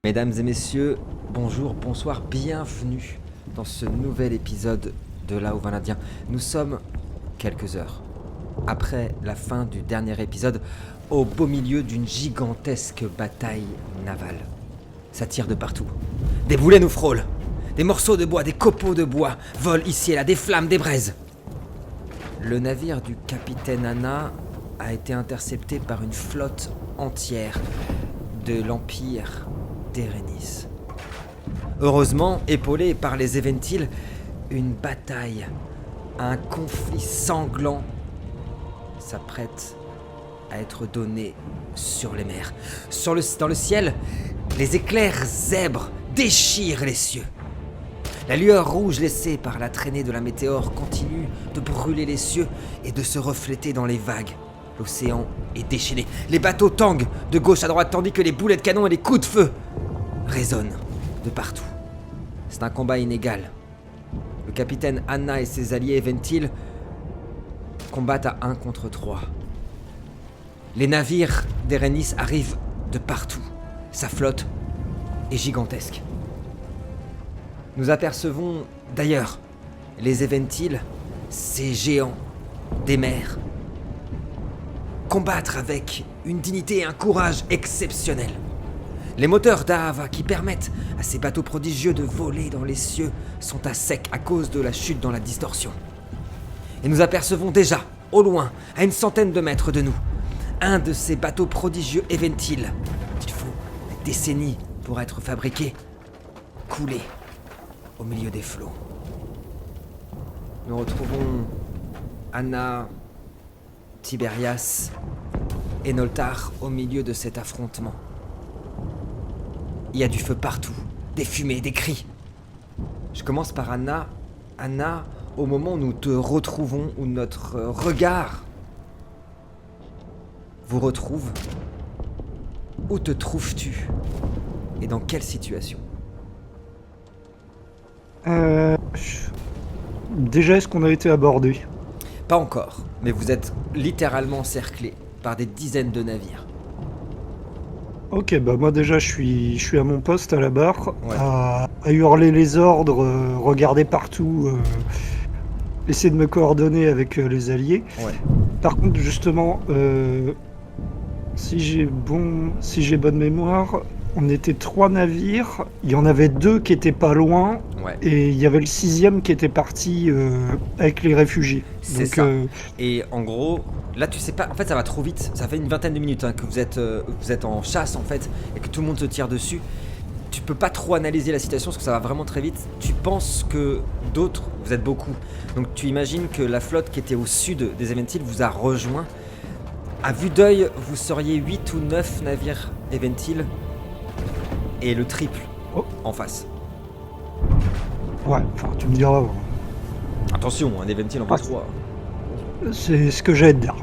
Mesdames et messieurs, bonjour, bonsoir, bienvenue dans ce nouvel épisode de Là où va l'Indien. Nous sommes quelques heures après la fin du dernier épisode, au beau milieu d'une gigantesque bataille navale. Ça tire de partout. Des boulets nous frôlent, des morceaux de bois, des copeaux de bois volent ici et là, des flammes, des braises. Le navire du capitaine Anna a été intercepté par une flotte entière de l'Empire d'Erenis. Heureusement, épaulé par les Eventil, une bataille, un conflit sanglant s'apprête à être donné sur les mers. Dans le ciel, les éclairs zèbres déchirent les cieux. La lueur rouge laissée par la traînée de la météore continue de brûler les cieux et de se refléter dans les vagues. L'océan est déchaîné. Les bateaux tanguent de gauche à droite tandis que les boulets de canon et les coups de feu résonnent de partout. C'est un combat inégal. Le capitaine Anna et ses alliés Eventil combattent à 1 contre 3. Les navires d'Erenis arrivent de partout. Sa flotte est gigantesque. Nous apercevons d'ailleurs les Eventil, ces géants des mers, combattre avec une dignité et un courage exceptionnels. Les moteurs d'Ahava qui permettent à ces bateaux prodigieux de voler dans les cieux sont à sec à cause de la chute dans la distorsion. Et nous apercevons déjà, au loin, à une centaine de mètres de nous, un de ces bateaux prodigieux Eventil, qu'il faut des décennies pour être fabriqué, couler au milieu des flots. Nous retrouvons Anna, Tiberias et Noltar au milieu de cet affrontement. Il y a du feu partout, des fumées, des cris. Je commence par Anna. Anna, au moment où nous te retrouvons, où notre regard vous retrouve, où te trouves-tu? Et dans quelle situation? Déjà, est-ce qu'on a été abordé? Pas encore, mais vous êtes littéralement encerclés par des dizaines de navires. Ok, bah moi déjà je suis à mon poste à la barre, Ouais. à hurler les ordres, regarder partout, essayer de me coordonner avec les alliés. Ouais. Par contre, justement, si j'ai bonne mémoire, on était 3 navires, il y en avait 2 qui étaient pas loin, Ouais. et il y avait le 6e qui était parti avec les réfugiés. C'est ça. Et en gros, là tu sais pas, en fait ça va trop vite, ça fait une vingtaine de minutes que vous êtes en chasse en fait, et que tout le monde se tire dessus. Tu peux pas trop analyser la situation parce que ça va vraiment très vite. Tu penses que d'autres, vous êtes beaucoup, donc tu imagines que la flotte qui était au sud des Eventil vous a rejoint. À vue d'œil, vous seriez 8 ou 9 navires Eventil et le triple en face. Ouais, enfin tu me diras, Attention, un Eventil en face 3. c'est ce que j'allais te dire.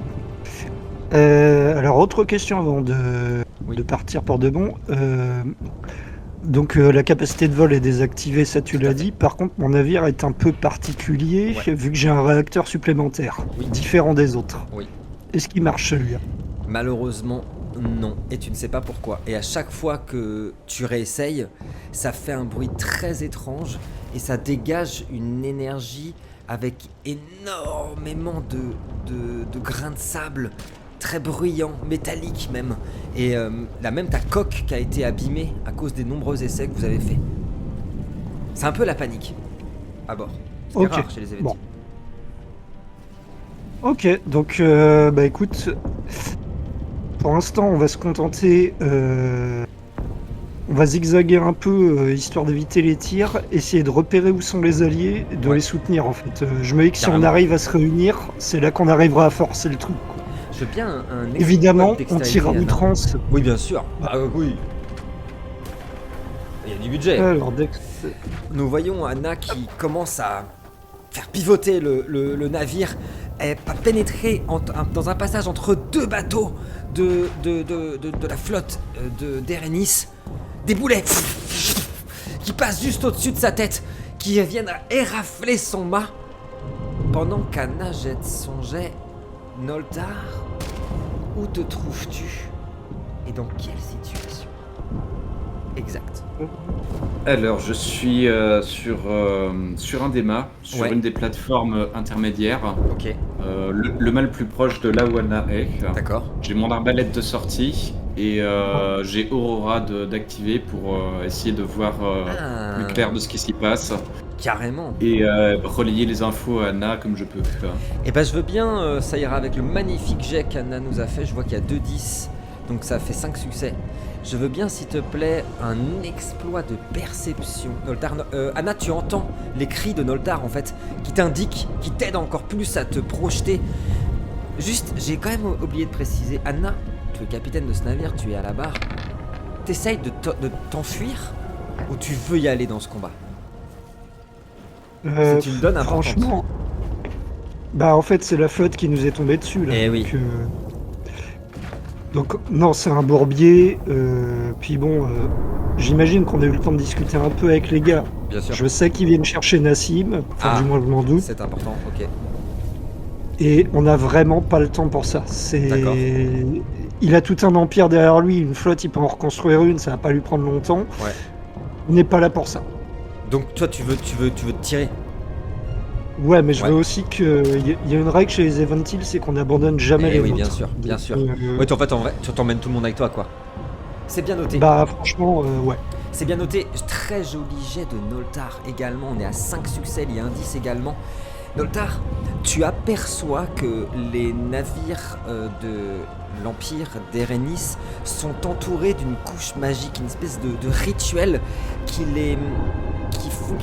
Alors, autre question avant de partir pour de bon. Donc, la capacité de vol est désactivée, ça tu Tout à l'as fait. dit. Par contre, mon navire est un peu particulier, Ouais. vu que j'ai un réacteur supplémentaire, Oui. différent des autres. Oui. Est-ce qu'il marche celui-là? Malheureusement, non. Et tu ne sais pas pourquoi. Et à chaque fois que tu réessayes, ça fait un bruit très étrange et ça dégage une énergie avec énormément de grains de sable, très bruyants, métalliques même. Et là même ta coque qui a été abîmée à cause des nombreux essais que vous avez faits. C'est un peu la panique à bord. C'est Ok, rare chez les Eventil. bon. Ok, donc, bah écoute, pour l'instant, on va se contenter... on va zigzaguer un peu, histoire d'éviter les tirs, essayer de repérer où sont les alliés, et de Ouais. les soutenir en fait. Je me dis que si on Carrément. arrive à se réunir, c'est là qu'on arrivera à forcer le truc, quoi. Je veux bien un Évidemment, exploit on de tire à dextérité, Anna. outrance. Oui, bien sûr. Bah oui. Il y a du budget. Alors, Nous voyons Anna qui commence à faire pivoter le navire, et à pénétrer dans un passage entre 2 bateaux de la flotte d'Erenis. Des boulets qui passent juste au-dessus de sa tête, qui viennent à érafler son mât. Pendant qu'Anna jette son jet, Noltar, où te trouves-tu? Et dans quelle situation? Exact. Alors, je suis sur un des mâts, sur Ouais. une des plateformes intermédiaires, Ok, le mât le plus proche de là où Anna est. d'accord. J'ai mon arbalète de sortie et j'ai Aurora d'activer pour essayer de voir plus clair de ce qui s'y passe Carrément. et relayer les infos à Anna comme je peux. Eh ben je veux bien, ça ira avec le magnifique jet qu'Anna nous a fait. Je vois qu'il y a 2 10, donc ça fait 5 succès. Je veux bien, s'il te plaît, un exploit de perception. Noltar, Anna, tu entends les cris de Noltar en fait, qui t'indiquent, qui t'aident encore plus à te projeter. Juste, j'ai quand même oublié de préciser, Anna, tu es capitaine de ce navire, tu es à la barre. T'essayes de t'enfuir ou tu veux y aller dans ce combat? C'est une donne importante. Franchement, bah en fait c'est la flotte qui nous est tombée dessus là. Eh oui. Donc non, c'est un bourbier. Puis bon, j'imagine qu'on a eu le temps de discuter un peu avec les gars. Bien sûr. Je sais qu'ils viennent chercher Nassim, enfin du moins je m'en doute. C'est important, ok. Et on n'a vraiment pas le temps pour ça. D'accord. Il a tout un empire derrière lui, une flotte, il peut en reconstruire une, ça va pas lui prendre longtemps. Ouais. On n'est pas là pour ça. Donc toi tu veux te tirer. Ouais, mais je Ouais. veux aussi que. Il y a une règle chez les Eventils, c'est qu'on n'abandonne jamais Eh les oui, vôtres. bien sûr, bien sûr. Euh, Ouais, en fait, en vrai, tu t'emmènes tout le monde avec toi, quoi. C'est bien noté. Bah franchement, ouais. C'est bien noté. Très joli jet de Noltar également. On est à 5 succès, il y a un 10 également. Noltar, tu aperçois que les navires de l'Empire d'Erenis sont entourés d'une couche magique, une espèce de rituel qui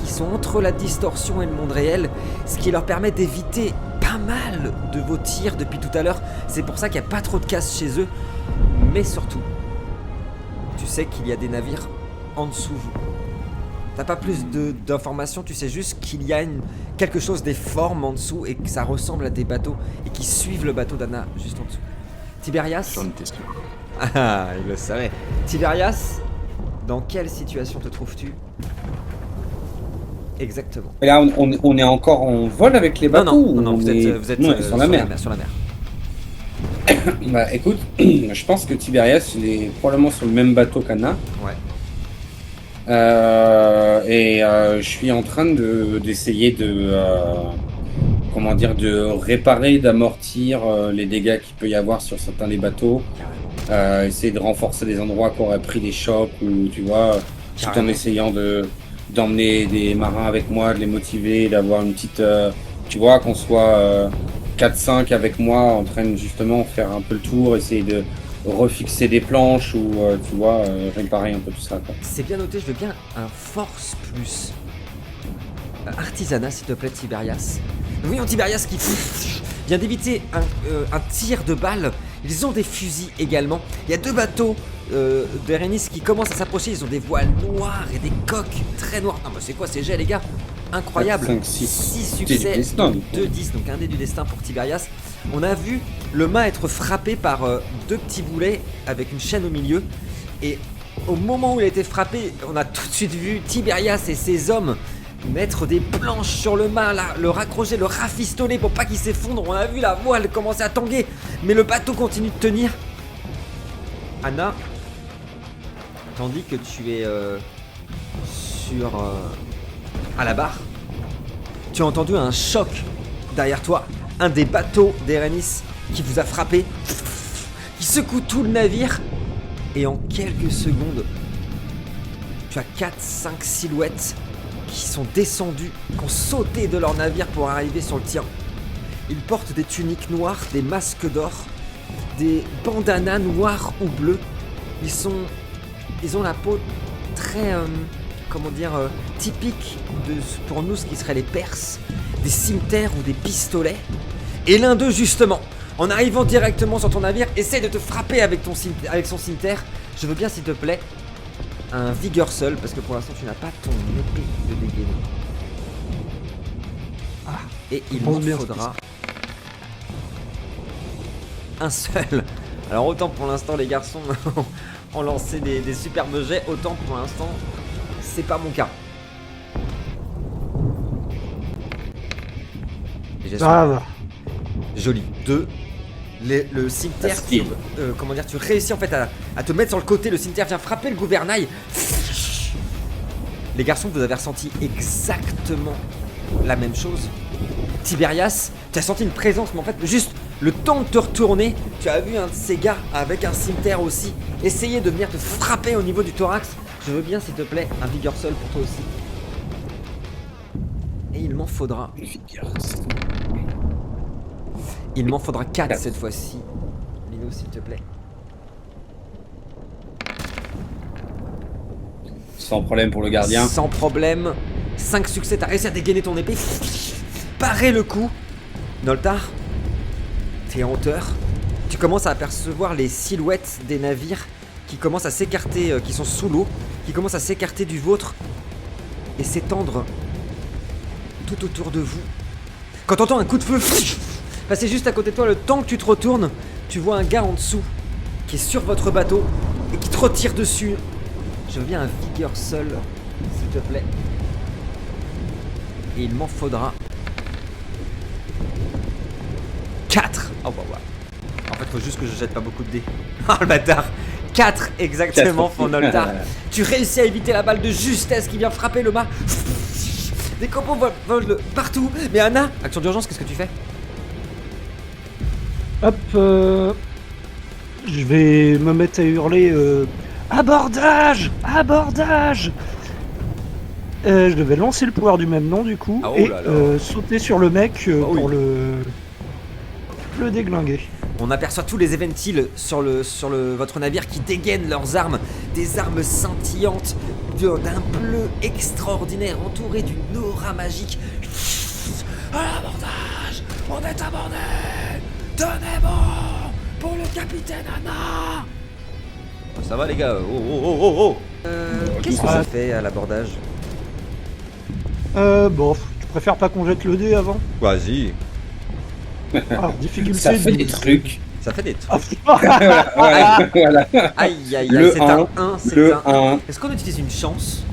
sont entre la distorsion et le monde réel, ce qui leur permet d'éviter pas mal de vos tirs depuis tout à l'heure. C'est pour ça qu'il n'y a pas trop de casse chez eux. Mais surtout, tu sais qu'il y a des navires en dessous vous. T'as pas plus d'informations, tu sais juste qu'il y a quelque chose, des formes en dessous et que ça ressemble à des bateaux et qui suivent le bateau d'Anna juste en dessous. Tiberias. J'en étais sûr. Ah, il le savait. Tiberias, dans quelle situation te trouves-tu? Exactement. Et là, on est encore en vol avec les bateaux Non, ou vous êtes non, sur la mer. Sur la mer. Bah écoute, je pense que Tiberias, il est probablement sur le même bateau qu'Anna. Ouais. Je suis en train d'essayer de comment dire, de réparer, d'amortir les dégâts qu'il peut y avoir sur certains des bateaux. Essayer de renforcer des endroits qui auraient pris des chocs ou tu vois, tout en Carrément. essayant d'emmener des marins avec moi, de les motiver, d'avoir une petite, tu vois, qu'on soit 4-5 avec moi en train de justement faire un peu le tour, essayer de refixer des planches ou tu vois, réparer un peu tout ça, quoi. C'est bien noté, je veux bien un force plus. Artisanat, s'il te plaît, Tiberias. Nous voyons Tiberias qui vient d'éviter un tir de balle. Ils ont des fusils également. Il y a 2 bateaux d'Erenis qui commencent à s'approcher. Ils ont des voiles noires et des coques très noires. Non, mais c'est quoi ces jets, les gars? Incroyable. 4, 5, 6. 6 C'est du succès, destin, 2 10, donc un dé du destin pour Tiberias. On a vu le mât être frappé par 2 petits boulets avec une chaîne au milieu. Et au moment où il a été frappé, on a tout de suite vu Tiberias et ses hommes mettre des planches sur le mât, là, le raccrocher, le rafistoler pour pas qu'il s'effondre. On a vu la voile commencer à tanguer, mais le bateau continue de tenir. Anna, tandis que tu es à la barre, tu as entendu un choc derrière toi. Un des bateaux d'Erenis qui vous a frappé, qui secoue tout le navire. Et en quelques secondes, tu as 4-5 silhouettes qui sont descendues, qui ont sauté de leur navire pour arriver sur le tien. Ils portent des tuniques noires, des masques d'or, des bandanas noirs ou bleus. Ils ont la peau très, typique pour nous ce qui serait les Perses, des cimetères ou des pistolets. Et l'un d'eux, justement, en arrivant directement sur ton navire, essaie de te frapper avec son cimetière. Je veux bien, s'il te plaît, un vigueur seul, parce que pour l'instant tu n'as pas ton épée de dégainer. Et il pense m'en bien, faudra un seul. Alors autant pour l'instant les garçons ont lancé des superbes jets, autant pour l'instant c'est pas mon cas. Et j'ai Ça va. joli. 2. Le cimetière, Style. tu réussis en fait à te mettre sur le côté, le cimetière vient frapper le gouvernail. Les garçons, vous avez ressenti exactement la même chose. Tiberias, tu as senti une présence, mais en fait, juste le temps de te retourner, tu as vu un de ces gars avec un cimetière aussi essayer de venir te frapper au niveau du thorax. Je veux bien, s'il te plaît, un Vigor Sol pour toi aussi. Et il m'en faudra. Il m'en faudra 4 cette fois-ci. Lino, s'il te plaît. Sans problème pour le gardien. Sans problème. 5 succès, t'as réussi à dégainer ton épée. Parer le coup. Noltar, t'es en hauteur. Tu commences à apercevoir les silhouettes des navires qui commencent à s'écarter, qui sont sous l'eau, qui commencent à s'écarter du vôtre et s'étendre tout autour de vous. Quand t'entends un coup de feu passer juste à côté de toi, le temps que tu te retournes, tu vois un gars en dessous qui est sur votre bateau et qui te retire dessus. Je veux bien un Vigor Sol, s'il te plaît. Et il m'en faudra 4. Oh bah ouais. En fait, faut juste que je jette pas beaucoup de dés. Oh le bâtard. 4 exactement pour Noltar. Tu réussis à éviter la balle de justesse qui vient frapper le mât. Des copeaux volent partout. Mais Anna, action d'urgence, qu'est-ce que tu fais? Hop, je vais me mettre à hurler abordage! Abordage! Je devais lancer le pouvoir du même nom du coup Ah, oh et là là. sauter sur le mec oui. pour le déglinguer. On aperçoit tous les Eventils sur votre navire qui dégainent leurs armes, des armes scintillantes, d'un bleu extraordinaire entouré d'une aura magique. À l'abordage, on est abordé. Tenez bon pour le capitaine Anna. Oh, ça va les gars. Oh. Qu'est-ce que ça fait à l'abordage? Bon, tu préfères pas qu'on jette le dé avant? Vas-y. Alors, difficulté Ça fait 12. des trucs. Ça fait des trucs. Voilà. Aïe, Le c'est 1, un 1, c'est Le un 1, Est-ce qu'on utilise une chance?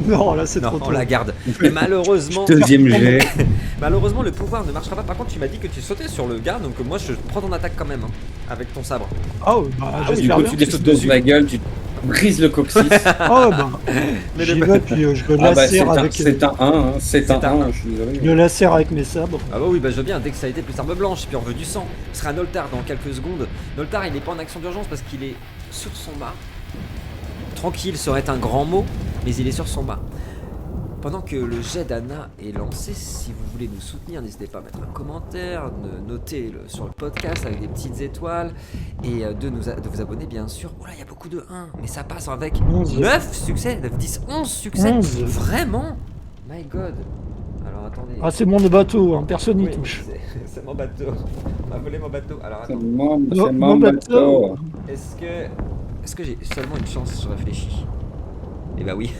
Non, là c'est Non, trop on tôt. la garde. Et malheureusement, deuxième jet. malheureusement, le pouvoir ne marchera pas. Par contre, tu m'as dit que tu sautais sur le gars, donc moi je prends ton attaque quand même, hein, avec ton sabre. Oh, bah Du j'espère coup, bien. tu l'exploses la gueule, tu brises le coccyx. Oh, bah Mais j'y le- vais puis je le Ah bah lacère avec... c'est un 1, hein. C'est un C'est un 1, je suis Je désolé. le lacère avec mes sabres. Ah bah oui, bah je veux bien, dès que ça a été plus arme blanche, puis on veut du sang. Ce sera Noltar dans quelques secondes. Noltar, il est pas en action d'urgence parce qu'il est sur son mât. Tranquille serait un grand mot, mais il est sur son mât. Pendant que le jet d'Anna est lancé, si vous voulez nous soutenir, n'hésitez pas à mettre un commentaire, de noter sur le podcast avec des petites étoiles et de vous abonner bien sûr. Voilà, il y a beaucoup de 1, mais ça passe avec 11. 9 succès, 9, 10, 11 succès. 11. Vraiment? My god. Alors attendez. Ah, c'est mon bateau, hein, personne n'y Oui, touche. c'est mon bateau. On m'a volé mon bateau. Alors C'est attends, mon bateau. est-ce que j'ai seulement une chance? Je réfléchis. Eh bah oui.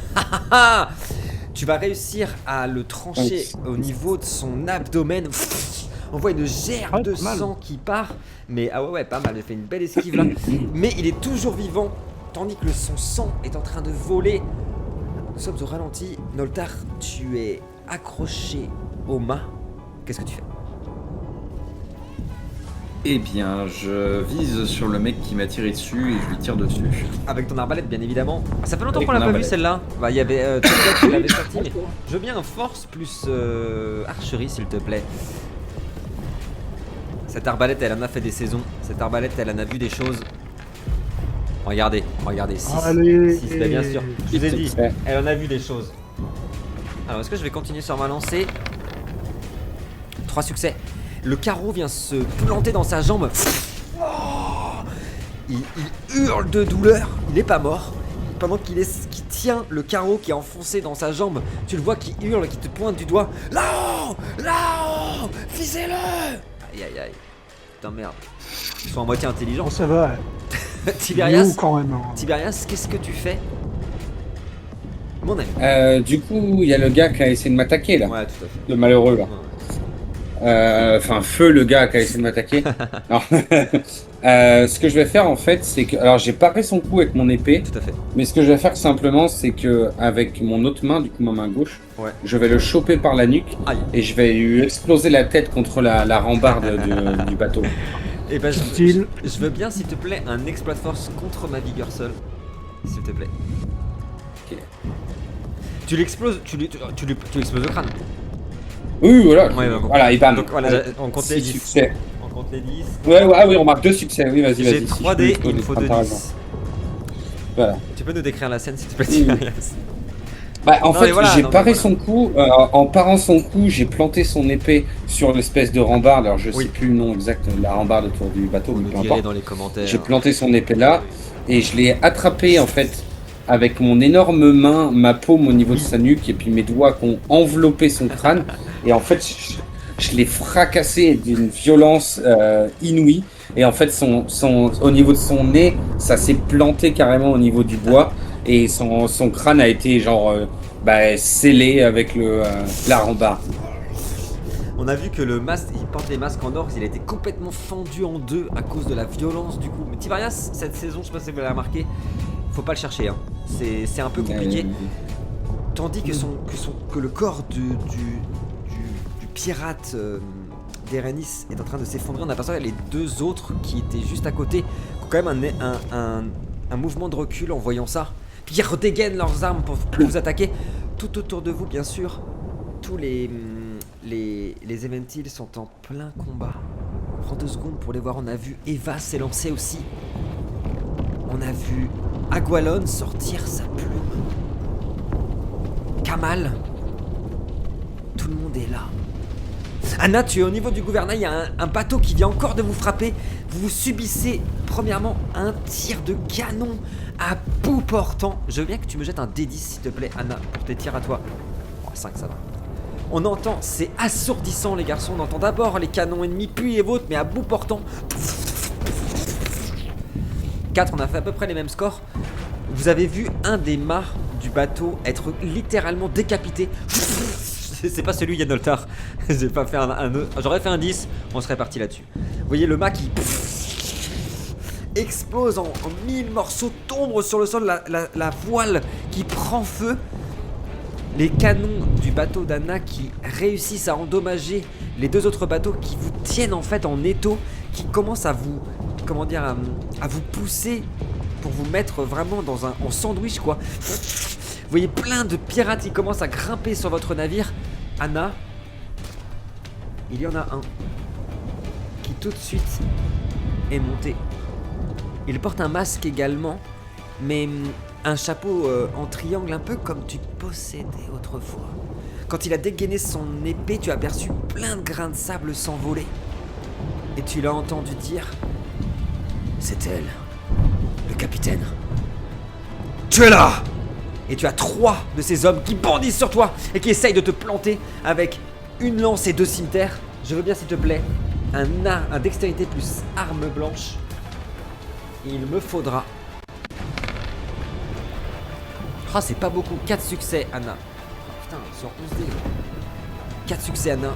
Tu vas réussir à le trancher au niveau de son abdomen. On voit une gerbe Ah, de pas mal. sang qui part. Mais ah ouais, pas mal. Il fait une belle esquive là. Mais il est toujours vivant. Tandis que son sang est en train de voler. Nous sommes au ralenti. Noltar, tu es accroché au mât. Qu'est-ce que tu fais? Eh bien, je vise sur le mec qui m'a tiré dessus et je lui tire dessus. Avec ton arbalète, bien évidemment. Ah, ça fait longtemps Avec qu'on l'a mon pas vu arbalète. celle-là. Bah, il y avait Tolkien qui l'avait sorti, mais je veux bien un force plus archerie, s'il te plaît. Cette arbalète, elle en a fait des saisons. Cette arbalète, elle en a vu des choses. Regardez, 6. Allez. 6, bah, bien sûr. Je vous ai dit, Ouais. elle en a vu des choses. Alors, est-ce que je vais continuer sur ma lancée? 3 succès. Le carreau vient se planter dans sa jambe. Oh, il hurle de douleur. Il est pas mort. Pendant qu'il tient le carreau qui est enfoncé dans sa jambe, tu le vois qui hurle, qui te pointe du doigt. Là-haut, là-haut, visez-le. Aïe aïe aïe. Putain merde. Ils sont à moitié intelligents. Bon, ça va. Tiberias, Nous, quand même. Hein. Tiberias, qu'est-ce que tu fais? Mon ami. Du coup, il y a le gars qui a essayé de m'attaquer là. Ouais, tout à fait. Le malheureux là. Ouais. Enfin, feu le gars qui a essayé de m'attaquer. Non. Ce que je vais faire en fait, c'est que. Alors, j'ai paré son cou avec mon épée, Tout à fait. mais ce que je vais faire simplement, c'est que avec mon autre main, du coup ma main gauche, Ouais. je vais le choper par la nuque Aïe. et je vais lui exploser la tête contre la rambarde du bateau. Et ben, Subtil. je veux bien, s'il te plaît, un exploit de force contre ma Vigor Sol. S'il te plaît. Ok. Tu l'exploses, tu exploses le crâne. Oui, voilà. Ouais, donc, Voilà, et bam. donc voilà, on compte les 6 10. succès. On compte les 10. Oui, on marque 2 succès. Oui, vas-y. J'ai Si 3 je peux dés, exploser il me le faut crâne, 2 t'as raison. 10. Voilà. Tu peux nous décrire la scène s'il te plaît, Oui. Tiberius? Bah, en Non, fait, mais voilà, j'ai non, mais paré voilà. son coup. En parant son coup, j'ai planté son épée sur l'espèce de rambarde. Alors, je Oui. sais plus le nom exact de la rambarde autour du bateau, Vous mais nous peu direz importe. dans les commentaires. J'ai planté son épée là et je l'ai attrapé en fait avec mon énorme main, ma paume au niveau de sa nuque et puis mes doigts qui ont enveloppé son crâne. Et en fait, je l'ai fracassé d'une violence inouïe. Et en fait, au niveau de son nez, ça s'est planté carrément au niveau du bois. Et son crâne a été genre scellé avec la rambarde. On a vu que le masque, il porte des masques en or, il a été complètement fendu en deux à cause de la violence du coup. Mais Tiberius, cette saison, je sais pas si vous l'avez remarqué, faut pas le chercher, hein. C'est un peu compliqué. Tandis que le corps du pirate d'Erenis est en train de s'effondrer, on aperçoit les deux autres qui étaient juste à côté, qui ont quand même un mouvement de recul en voyant ça. Puis ils redégainent leurs armes pour vous attaquer. Tout autour de vous, bien sûr, tous les Eventils sont en plein combat. On prend 2 secondes pour les voir. On a vu Eva s'élancer aussi. On a vu Agualon sortir sa plume. Kamal. Tout le monde est là. Anna, tu es au niveau du gouvernail. Il y a un bateau qui vient encore de vous frapper. Vous subissez premièrement un tir de canon à bout portant. Je veux bien que tu me jettes un D10 s'il te plaît, Anna, pour tes tirs à toi. Oh, 5 ça va. On entend, c'est assourdissant les garçons, on entend d'abord les canons ennemis, puis les vôtres, mais à bout portant. 4, on a fait à peu près les mêmes scores. Vous avez vu un des mâts du bateau être littéralement décapité. C'est pas celui Yanoltar. J'ai pas fait un j'aurais fait un 10, on serait parti là-dessus. Vous voyez le mât qui explose en 1000 morceaux, tombe sur le sol, la voile qui prend feu. Les canons du bateau d'Anna qui réussissent à endommager les 2 autres bateaux qui vous tiennent en fait en étau, qui commencent à vous, à vous pousser pour vous mettre vraiment en sandwich quoi. Vous voyez plein de pirates qui commencent à grimper sur votre navire. Anna, il y en a un qui tout de suite est monté. Il porte un masque également, mais un chapeau en triangle, un peu comme tu possédais autrefois. Quand il a dégainé son épée, tu as aperçu plein de grains de sable s'envoler. Et tu l'as entendu dire: c'est elle, le capitaine. Tu es là! Et tu as 3 de ces hommes qui bondissent sur toi et qui essayent de te planter avec une lance et 2 cimetères. Je veux bien s'il te plaît un dextérité plus arme blanche. Il me faudra... Ah, c'est pas beaucoup. 4 succès, Anna. Oh, putain, sur 11 dés. 4 succès, Anna.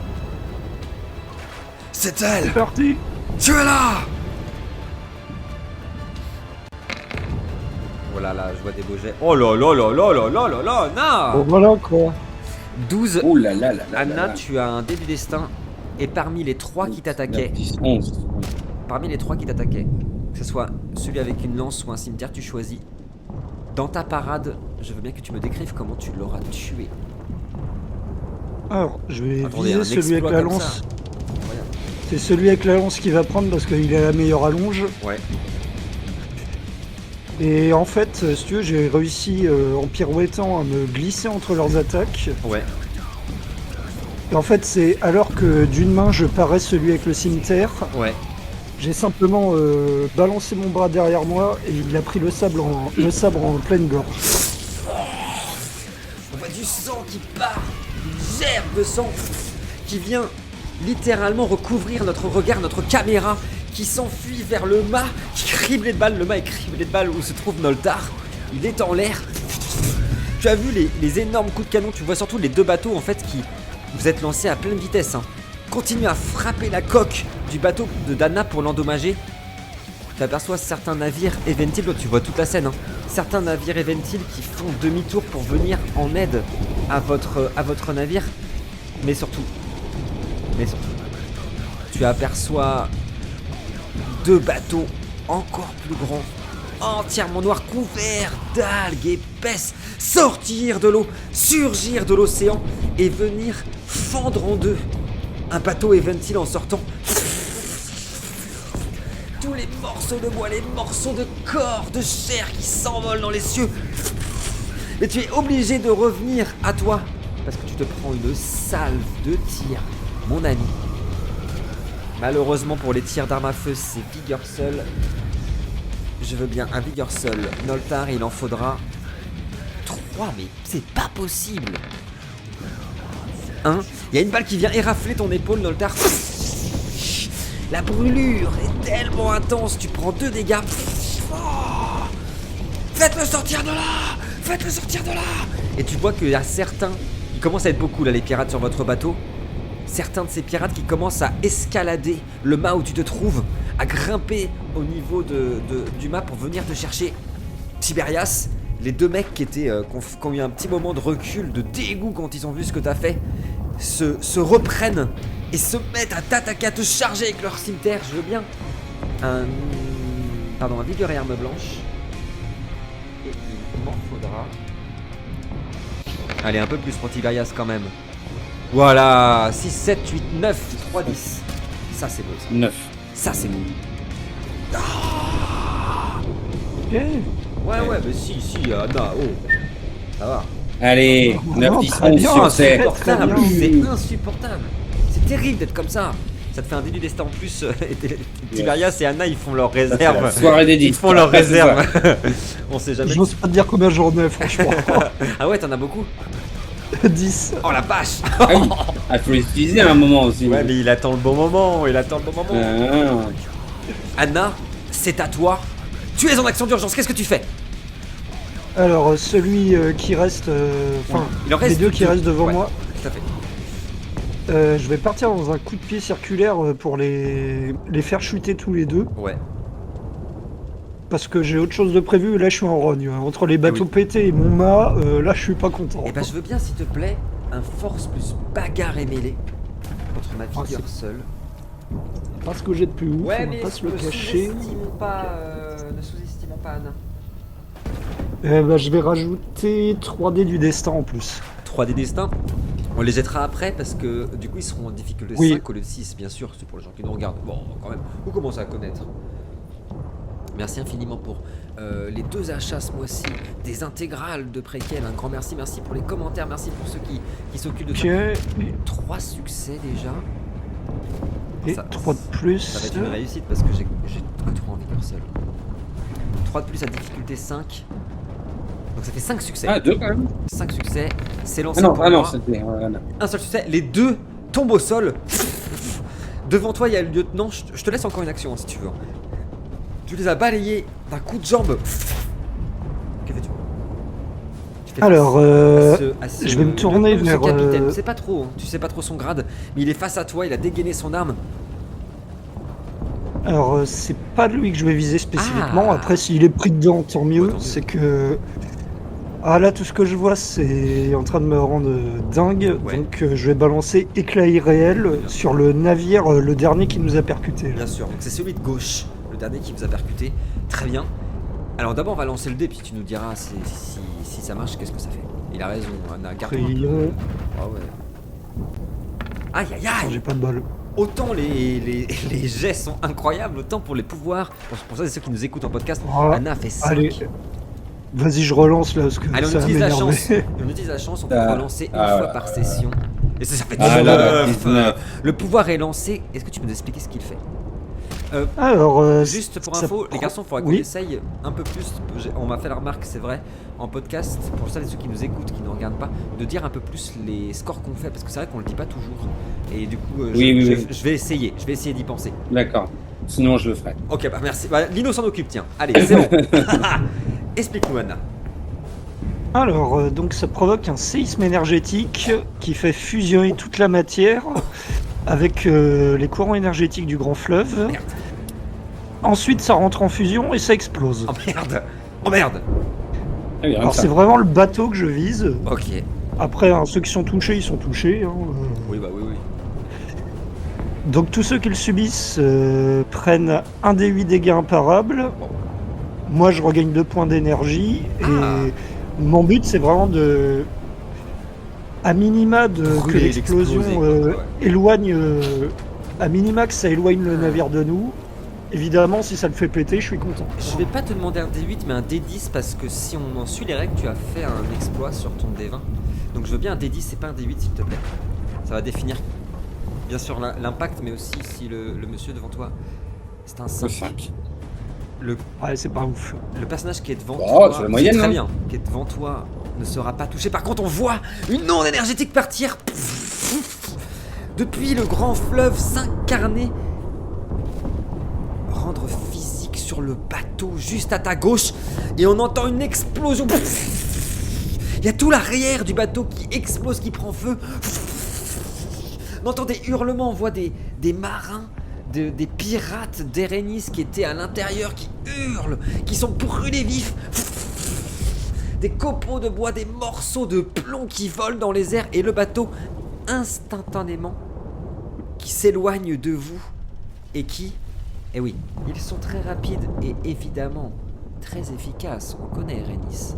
C'est elle! C'est parti. Tu es là! Voilà, là, je vois des beaux jets. Oh là là là là là là là là, Anna! Bon, voilà quoi. 12. Oh là là là là. Anna, tu as un dé du destin. Et parmi les 3 qui t'attaquaient, 10, 11. que ce soit celui avec une lance ou un cimetière, tu choisis. Dans ta parade, je veux bien que tu me décrives comment tu l'auras tué. Alors, je vais Attendez, viser un celui avec exploit la comme lance. ça. Incroyable. C'est celui avec la lance qui va prendre parce qu'il a la meilleure allonge. Ouais. Et en fait, si tu veux, j'ai réussi en pirouettant à me glisser entre leurs attaques. Ouais. Et en fait, c'est alors que d'une main je parais celui avec le cimetière, Ouais. j'ai simplement balancé mon bras derrière moi et il a pris le sabre en pleine gorge. On voit du sang qui part, une gerbe de sang qui vient littéralement recouvrir notre regard, notre caméra, qui s'enfuit vers le mât, qui criblé de balles. Le mât est criblé de balles où se trouve Noltar. Il est en l'air. Tu as vu les énormes coups de canon, tu vois surtout les 2 bateaux en fait qui vous êtes lancés à pleine vitesse. Continue à frapper la coque du bateau de Dana pour l'endommager. Tu aperçois certains navires Eventils, tu vois toute la scène, certains navires Eventils qui font demi-tour pour venir en aide à votre navire. Mais surtout, tu aperçois 2 bateaux encore plus grands entièrement noir, couvert d'algues épaisses, sortir de l'eau, surgir de l'océan et venir fendre en deux un bateau Eventil en sortant. Tous les morceaux de bois, les morceaux de corps, de chair qui s'envolent dans les cieux. Mais tu es obligé de revenir à toi parce que tu te prends une salve de tirs, mon ami. Malheureusement pour les tirs d'armes à feu, c'est vigueur seul. Je veux bien un vigueur seul. Noltar, il en faudra 3, mais c'est pas possible. 1. Il y a une balle qui vient érafler ton épaule, Noltar. La brûlure est tellement intense, tu prends 2 dégâts. Faites-le sortir de là! Faites-le sortir de là! Et tu vois qu'il y a certains, il commence à être beaucoup là les pirates sur votre bateau. Certains de ces pirates qui commencent à escalader le mât où tu te trouves, à grimper au niveau du mât pour venir te chercher. Tiberias, les 2 mecs qui ont eu un petit moment de recul, de dégoût quand ils ont vu ce que t'as fait, se reprennent et se mettent à t'attaquer, à te charger avec leur cimetière. Je veux bien un vigueur et arme blanche. Et il m'en faudra. Allez, un peu plus pour Tiberias quand même. Voilà, 6, 7, 8, 9, 3, 10. Ça c'est beau ça. 9. Ça c'est beau. Ok. Ouais, mais si, Anna, oh. Ça va. Allez, Oh, 9, non, 10, très 11 bien, succès. Insupportable, bien. c'est insupportable. C'est terrible d'être comme ça. Ça te fait un dé du destin en plus. Tiberias et Anna, ils font leur réserve. Soirée des 10. Ils font leur réserve. On sait jamais. J'ose pas te dire combien j'en ai, franchement. Ah ouais, t'en as beaucoup. 10. Oh la vache. Ah oui, il faut les utiliser à un moment aussi. Ouais, mais il attend le bon moment. Ah. Anna, c'est à toi. Tu es en action d'urgence. Qu'est-ce que tu fais? Alors, celui qui reste. Enfin, Il en reste les 2 qui restent devant ouais, moi. Tout à fait. Je vais partir dans un coup de pied circulaire pour les faire chuter tous les 2. Ouais. Parce que j'ai autre chose de prévu. Là, je suis en rogne. Entre les bateaux pétés et mon mât, là, je suis pas content. Et ben, je veux bien, s'il te plaît, un force plus bagarre et mêlée contre ma vigueur seule. Pas ce que j'ai de plus ouf, on va pas se le cacher. Ne sous-estimons pas Anna. Je vais rajouter 3D du destin en plus. 3D destin. On les jettera après parce que du coup ils seront en difficulté 5 au lieu de 6 bien sûr, c'est pour les gens qui nous regardent. Bon quand même, vous commencez à connaître. Merci infiniment pour les 2 achats ce mois-ci, des intégrales de préquels, un grand merci pour les commentaires, merci pour ceux qui s'occupent de ça. 3 succès déjà. Et Ça- 3 de plus. Ça va être une réussite parce que j'ai que 3 en vigueur seul. 3 de plus à difficulté 5. Donc ça fait 5 succès. Ah, 2 quand même. 5 succès, c'est lancé Ah pour non, moi. c'était. Voilà. Un seul succès, les 2 tombent au sol. Devant toi, il y a le lieutenant. Je te laisse encore une action hein, si tu veux. Tu les as balayés d'un coup de jambe. Que fais-tu? Tu fais Alors, à ce je vais me tourner lieutenant, ce vers, capitaine. Tu sais pas trop, hein, tu sais pas trop son grade, mais il est face à toi, il a dégainé son arme. Alors, c'est pas lui que je vais viser spécifiquement. Ah. Après, s'il est pris dedans, tant mieux. Ouais, tant mieux. C'est que. Ah là, tout ce que je vois, c'est en train de me rendre dingue. Ouais. Donc, je vais balancer éclat irréel sur le navire, le dernier qui nous a percuté. Bien sûr, donc c'est celui de gauche, le dernier qui vous a percuté. Très bien. Alors d'abord, on va lancer le dé, puis tu nous diras si ça marche, qu'est-ce que ça fait. Il a raison, Anna, garde-toi un peu. Crayon. Ah ouais. Aïe aïe Oh, aïe. j'ai pas de bol. Autant les jets sont incroyables, autant pour les pouvoirs. Pour ça, c'est ceux qui nous écoutent en podcast, Oh, Anna a fait 5. allez. Vas-y, je relance là, parce que Allez, on ça va utilise la m'énerver. chance. On utilise la chance, on peut Ah. relancer une Ah, fois ouais. par session. Et ça fait Ah 19. là, 19. Le pouvoir est lancé. Est-ce que tu peux nous expliquer ce qu'il fait? Alors, Juste pour ça info, les prend- garçons, il faudra qu'on Oui. essaye un peu plus. On m'a fait la remarque, c'est vrai, en podcast, pour ça, ceux qui nous écoutent, qui ne regardent pas, de dire un peu plus les scores qu'on fait, parce que c'est vrai qu'on le dit pas toujours. Et du coup, Oui. je vais essayer d'y penser. D'accord. Sinon, je le ferai. Ok, bah merci. Bah, Lino s'en occupe, tiens. Allez, c'est bon. Explique-nous, Anna. Alors, donc ça provoque un séisme énergétique qui fait fusionner toute la matière avec les courants énergétiques du grand fleuve. Merde. Ensuite, ça rentre en fusion et ça explose. Oh merde. Oh merde. Très bien, Alors, ça. c'est vraiment le bateau que je vise. Ok. Après, hein, ceux qui sont touchés, ils sont touchés. Hein. Oui, bah oui. Donc, tous ceux qui le subissent prennent un des 8 dégâts imparables. moi je regagne 2 points d'énergie et Ah. mon but c'est vraiment de à minima que Brûler, l'explosion l'exploser, ouais. éloigne à minima que ça éloigne le Ah. navire de nous. Évidemment si ça le fait péter je suis content. Je vais pas te demander un D8 mais un D10 parce que si on en suit les règles, tu as fait un exploit sur ton D20. Donc je veux bien un D10 et pas un D8 s'il te plaît. Ça va définir bien sûr l'impact mais aussi si le monsieur devant toi c'est un 5. 5. Ouais c'est pas ouf. Le personnage qui est devant Oh, toi, c'est la moyenne, très hein. bien, qui est devant toi ne sera pas touché. Par contre on voit une onde énergétique partir depuis le grand fleuve s'incarner, rendre physique sur le bateau juste à ta gauche et on entend une explosion. Il y a tout l'arrière du bateau qui explose, qui prend feu. On entend des hurlements, on voit des marins, des pirates d'Erenis qui étaient à l'intérieur, qui hurlent, qui sont brûlés vifs. Des copeaux de bois, des morceaux de plomb qui volent dans les airs et le bateau instantanément qui s'éloigne de vous et qui, eh oui, ils sont très rapides et évidemment très efficaces, on connaît Erenis.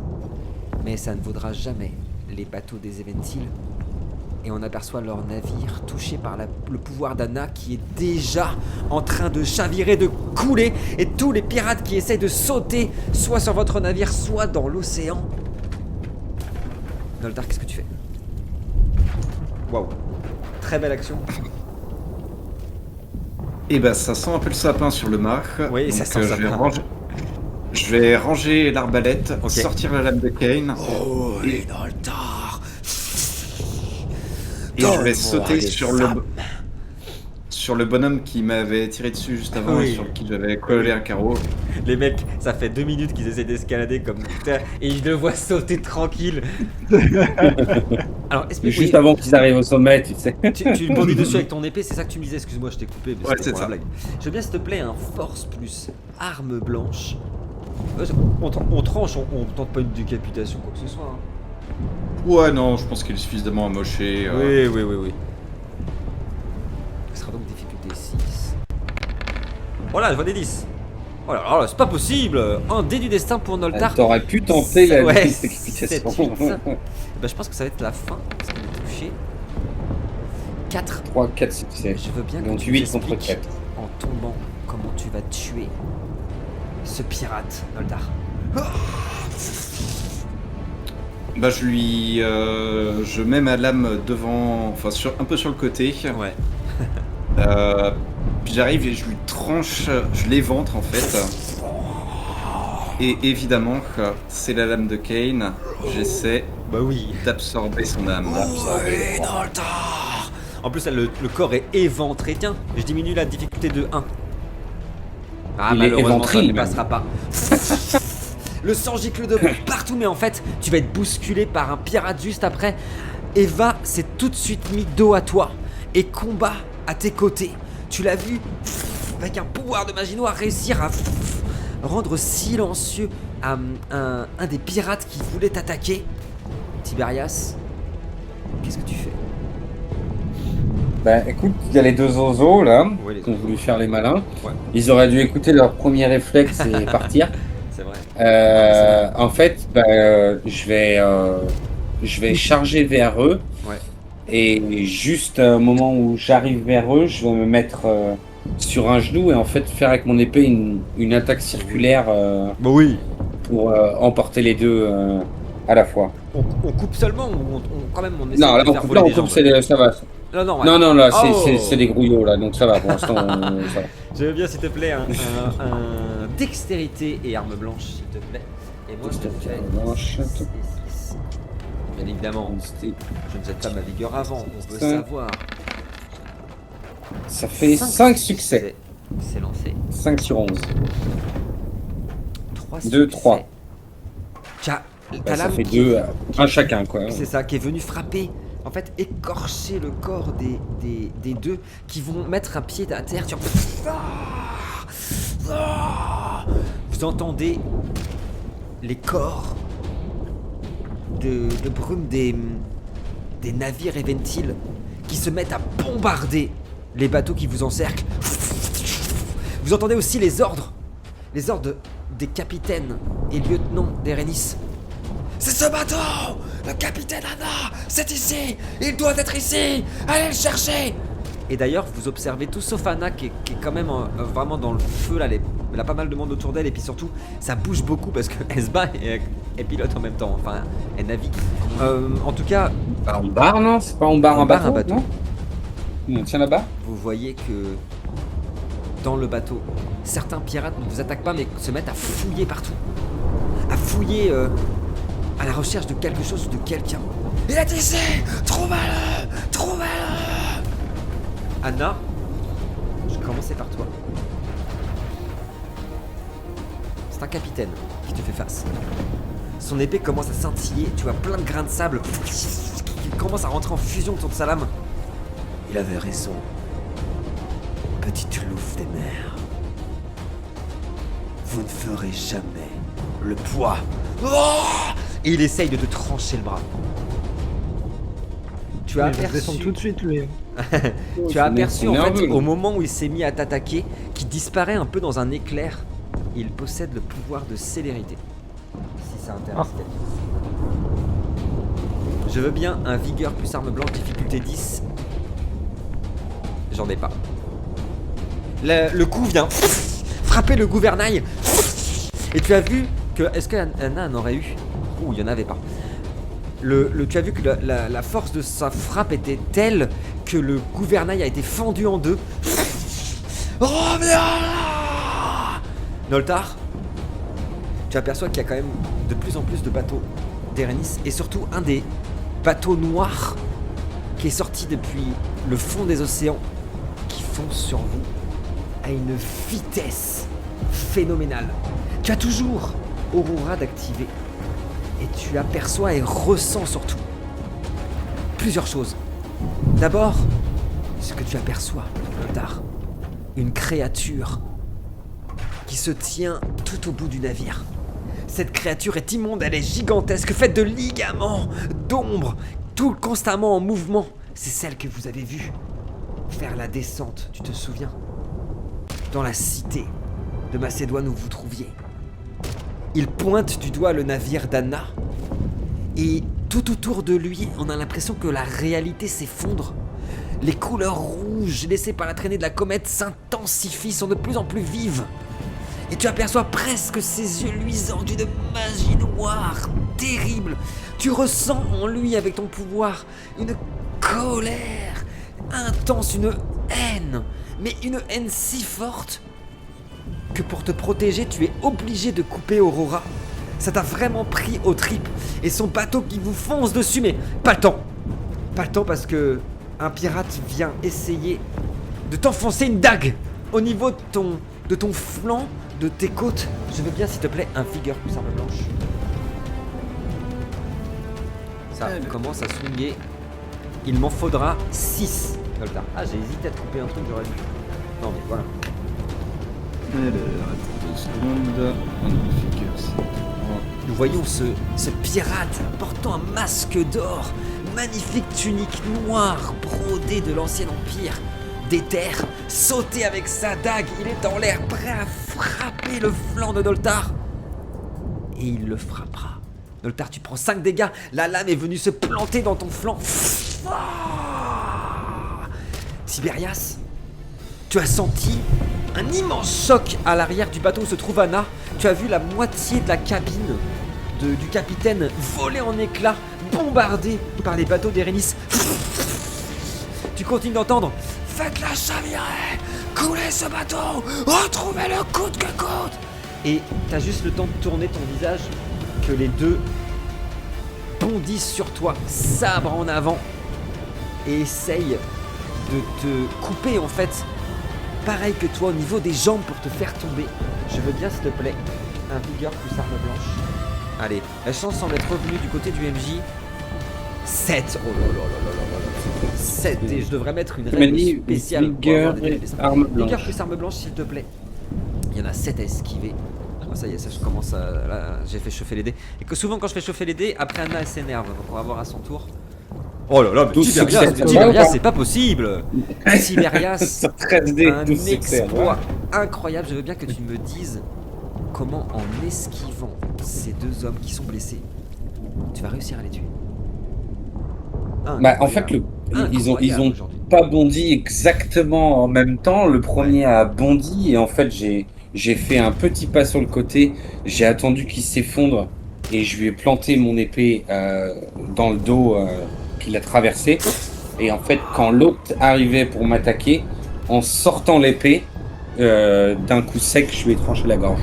Mais ça ne vaudra jamais les bateaux des Eventils. Et on aperçoit leur navire touché par le pouvoir d'Anna qui est déjà en train de chavirer, de couler. Et tous les pirates qui essaient de sauter, soit sur votre navire, soit dans l'océan. Noldar, qu'est-ce que tu fais? Waouh. Très belle action. Et bah ça sent un peu le sapin sur le mât. Oui, ça sent le sapin. Je vais ranger l'arbalète, Ok. sortir la lame de Kane. Oh, et Noldar. et je vais Donne-moi sauter les sur le bonhomme qui m'avait tiré dessus juste avant Oui. et sur qui j'avais collé un carreau. Les mecs, ça fait 2 minutes qu'ils essaient d'escalader comme putain et ils le voient sauter tranquille. Alors, explique Juste avant qu'ils arrivent au sommet, tu sais. tu bondis dessus avec ton épée, c'est ça que tu me disais, excuse-moi, je t'ai coupé, mais Ouais, c'était c'est pour ça. la blague. Je veux bien, s'il te plaît, un force plus arme blanche. On tranche, on tente pas une décapitation, quoi que ce soit. Hein. Ouais, non, je pense qu'il est suffisamment amoché. Oui. Ce sera donc difficulté 6. Oh là, je vois des 10. Oh là là, c'est pas possible. Un dé du destin pour Noldar. T'aurais pu tenter la Ouais, décapitation. 7, 8. Bah, je pense que ça va être la fin, parce qu'il est touché. 4. 3, 4 succès. Je veux bien que Donc tu 8 contre m'expliques 4. en tombant comment tu vas tuer ce pirate, Noldar. Bah je mets ma lame devant, enfin un peu sur le côté. Ouais. Puis j'arrive et je lui tranche, je l'éventre en fait. Et évidemment, c'est la lame de Kane. J'essaie Bah oui. d'absorber son âme. Oui, Noldar. En plus, le corps est éventré. Tiens, je diminue la difficulté de 1. Ah, Il est malheureusement, éventré, ça ne même. passera pas. Le sang gicle de partout, mais en fait, tu vas être bousculé par un pirate juste après. Eva s'est tout de suite mis dos à toi et combat à tes côtés. Tu l'as vu, avec un pouvoir de magie noire, réussir à rendre silencieux un des pirates qui voulait t'attaquer. Tiberias, qu'est-ce que tu fais? Bah écoute, il y a les deux oiseaux là, Ouais, les qui ont voulu faire les malins. Ouais. Ils auraient dû écouter leur premier réflexe et partir. C'est vrai. En fait, je vais charger vers eux. Ouais. Et juste au moment où j'arrive vers eux, je vais me mettre sur un genou et en fait faire avec mon épée une attaque circulaire Bah oui. pour emporter les deux à la fois. On coupe seulement ou quand même on essaie Non, là de on faire coupe, voler là, on des coupe, jambes. ça va. Non, ouais. Non, là Oh. c'est des grouillots là, donc ça va pour l'instant. Ça va. Je veux bien, s'il te plaît, un dextérité et arme blanche, s'il te plaît. Et moi, je te fais Blanche. 6 et 6. Bien évidemment, je ne jette pas ma vigueur avant, on veut savoir. Ça fait 5 succès. C'est lancé. 5 sur 11. 3 2, 3. Ta Ça lame fait qui- 2, un chacun quoi. C'est ça, qui est venu frapper, en fait, écorcher le corps des deux qui vont mettre un pied à terre. Vous entendez les corps de brume des navires Eventils qui se mettent à bombarder les bateaux qui vous encerclent. Vous entendez aussi les ordres des capitaines et lieutenants d'Erenis. C'est ce bateau! Le capitaine Anna! C'est ici! Il doit être ici! Allez le chercher! Et d'ailleurs, vous observez tout sauf Anna qui est quand même vraiment dans le feu là. Elle a pas mal de monde autour d'elle et puis surtout, ça bouge beaucoup parce qu'elle se bat et pilote en même temps. Enfin, elle navigue. En tout cas, Bah, on barre, non? C'est pas on barre un bateau, non? On tient là-bas? vous voyez que dans le bateau, certains pirates ne vous attaquent pas mais se mettent à fouiller partout. À fouiller à la recherche de quelque chose ou de quelqu'un. Il est ici! Trouvez-le! Trouvez-le! Anna, je vais commencer par toi. C'est un capitaine qui te fait face. Son épée commence à scintiller, tu vois plein de grains de sable qui commencent à rentrer en fusion autour de sa lame. Il avait raison. Petite louve des mers. Vous ne ferez jamais le poids. Oh! Et il essaye de te trancher le bras. Tu as Il va descendre tout aperçu, de suite, lui. tu as aperçu en fait nerveux, là. au moment où il s'est mis à t'attaquer, qui disparaît un peu dans un éclair. Il possède le pouvoir de célérité. Si ça intéresse quelqu'un. Je veux bien un vigueur plus arme blanche, difficulté 10. J'en ai pas. Le coup vient frapper le gouvernail. Et tu as vu que... Est-ce qu'Anna en aurait eu? Ouh, il y en avait pas. Tu as vu que la force de sa frappe était telle que le gouvernail a été fendu en deux. Reviens là! Noltar, tu aperçois qu'il y a quand même de plus en plus de bateaux d'Erenis et surtout un des bateaux noirs qui est sorti depuis le fond des océans qui fonce sur vous à une vitesse phénoménale. Tu as toujours Aurora d'activer et tu aperçois et ressens surtout plusieurs choses. D'abord, ce que tu aperçois, Noltar, une créature qui se tient tout au bout du navire. Cette créature est immonde, elle est gigantesque, faite de ligaments, d'ombre, tout constamment en mouvement. C'est celle que vous avez vue faire la descente, tu te souviens? Dans la cité de Macédoine où vous vous trouviez. Il pointe du doigt le navire d'Anna et tout autour de lui, on a l'impression que la réalité s'effondre. Les couleurs rouges laissées par la traînée de la comète s'intensifient, sont de plus en plus vives. Et tu aperçois presque ses yeux luisants d'une magie noire, terrible. Tu ressens en lui, avec ton pouvoir, une colère intense, une haine. Mais une haine si forte que pour te protéger, tu es obligé de couper Aurora. Ça t'a vraiment pris aux tripes. Et son bateau qui vous fonce dessus, mais pas le temps. Pas le temps parce que un pirate vient essayer de t'enfoncer une dague au niveau de ton flanc, de tes côtes. Je veux bien, s'il te plaît, un vigueur plus arme blanche. Ça commence à swinguer. Il m'en faudra 6. Ah, j'ai hésité à te couper un truc, j'aurais dû. Non, mais voilà. Alors, attends 2 secondes. On a figure, c'est 3. Nous voyons ce pirate portant un masque d'or, magnifique tunique noire brodée de l'ancien empire, d'éther, sauter avec sa dague. Il est en l'air, prêt à frapper le flanc de Noltar. Et il le frappera. Noltar, tu prends 5 dégâts. La lame est venue se planter dans ton flanc. Tiberias, tu as senti un immense choc à l'arrière du bateau où se trouve Anna. Tu as vu la moitié de la cabine du capitaine voler en éclats, bombardée par les bateaux d'Erenis. Tu continues d'entendre: faites-la chavirer, coulez ce bateau, retrouvez-le coûte que coûte. Et tu as juste le temps de tourner ton visage que les deux bondissent sur toi, sabre en avant, et essayent de te couper en fait. Pareil que toi au niveau des jambes pour te faire tomber. Je veux bien, s'il te plaît, un vigueur plus arme blanche. Allez, la chance semble être revenue du côté du MJ. 7. Oh là là là là là là. 7. Et je devrais mettre une règle spéciale. Vigueur et arme blanche. Vigueur plus arme blanche, s'il te plaît. Il y en a 7 à esquiver. Oh, ça y est, ça je commence à... Là, j'ai fait chauffer les dés. Et que souvent quand je fais chauffer les dés, après Anna elle s'énerve. Donc on va voir à son tour. Oh là là, mais Tiberias, c'est pas possible. Tiberias, 13 dés, un exploit incroyable. Je veux bien que tu me dises comment en esquivant ces 2 hommes qui sont blessés, tu vas réussir à les tuer. Bah, en fait, ils ont pas bondi exactement en même temps. Le premier a bondi et en fait, j'ai fait un petit pas sur le côté. J'ai attendu qu'il s'effondre et je lui ai planté mon épée dans le dos qu'il a traversé. Et en fait, quand l'autre arrivait pour m'attaquer, en sortant l'épée, d'un coup sec, je lui ai tranché la gorge.